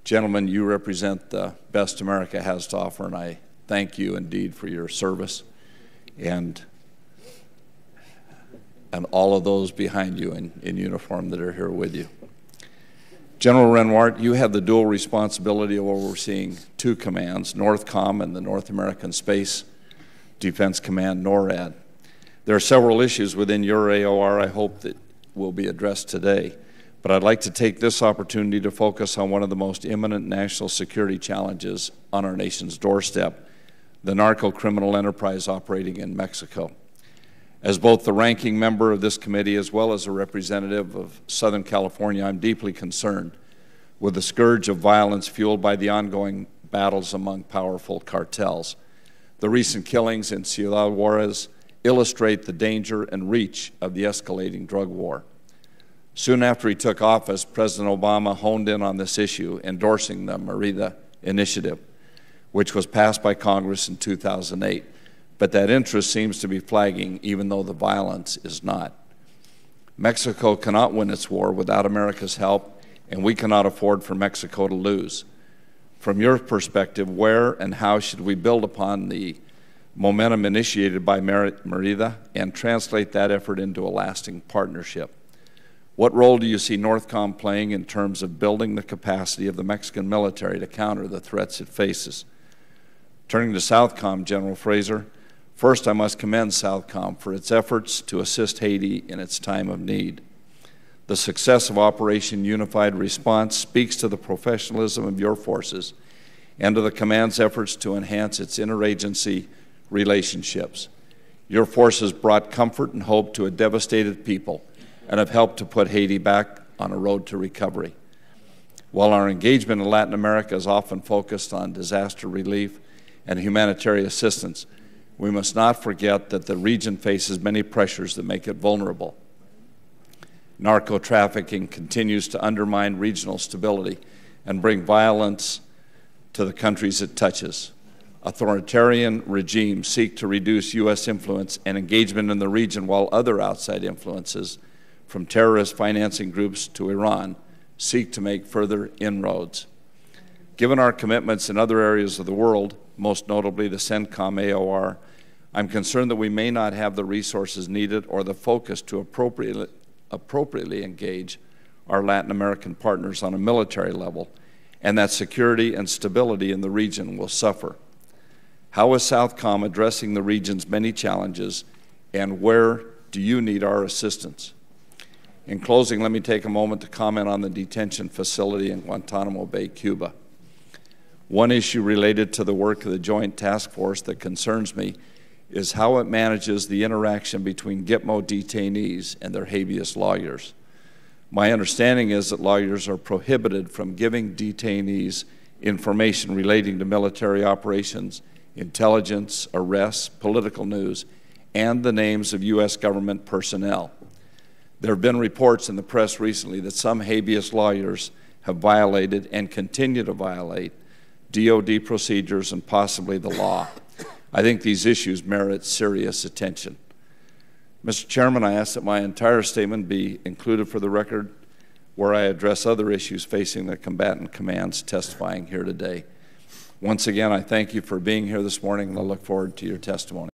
Gentlemen, you represent the best America has to offer, and I thank you indeed for your service and all of those behind you in uniform that are here with you. General Renwart, you have the dual responsibility of overseeing two commands, NORTHCOM and the North American Space Defense Command, NORAD. There are several issues within your AOR I hope that will be addressed today, but I'd like to take this opportunity to focus on one of the most imminent national security challenges on our nation's doorstep, the narco-criminal enterprise operating in Mexico. As both the ranking member of this committee as well as a representative of Southern California, I'm deeply concerned with the scourge of violence fueled by the ongoing battles among powerful cartels. The recent killings in Ciudad Juarez illustrate the danger and reach of the escalating drug war. Soon after he took office, President Obama honed in on this issue, endorsing the Merida Initiative, which was passed by Congress in 2008. But that interest seems to be flagging, even though the violence is not. Mexico cannot win its war without America's help, and we cannot afford for Mexico to lose. From your perspective, where and how should we build upon the momentum initiated by Merida and translate that effort into a lasting partnership? What role do you see NORTHCOM playing in terms of building the capacity of the Mexican military to counter the threats it faces? Turning to SOUTHCOM, General Fraser, first I must commend SOUTHCOM for its efforts to assist Haiti in its time of need. The success of Operation Unified Response speaks to the professionalism of your forces and to the command's efforts to enhance its interagency relationships. Your forces brought comfort and hope to a devastated people and have helped to put Haiti back on a road to recovery. While our engagement in Latin America is often focused on disaster relief and humanitarian assistance, we must not forget that the region faces many pressures that make it vulnerable. Narco-trafficking continues to undermine regional stability and bring violence to the countries it touches. Authoritarian regimes seek to reduce U.S. influence and engagement in the region, while other outside influences, from terrorist financing groups to Iran, seek to make further inroads. Given our commitments in other areas of the world, most notably the CENTCOM AOR, I'm concerned that we may not have the resources needed or the focus to appropriately engage our Latin American partners on a military level, and that security and stability in the region will suffer. How is SOUTHCOM addressing the region's many challenges, and where do you need our assistance? In closing, let me take a moment to comment on the detention facility in Guantanamo Bay, Cuba. One issue related to the work of the Joint Task Force that concerns me is how it manages the interaction between Gitmo detainees and their habeas lawyers. My understanding is that lawyers are prohibited from giving detainees information relating to military operations, intelligence, arrests, political news, and the names of U.S. government personnel. There have been reports in the press recently that some habeas lawyers have violated and continue to violate DOD procedures and possibly the law. I think these issues merit serious attention. Mr. Chairman, I ask that my entire statement be included for the record, where I address other issues facing the combatant commands testifying here today. Once again, I thank you for being here this morning, and I look forward to your testimony.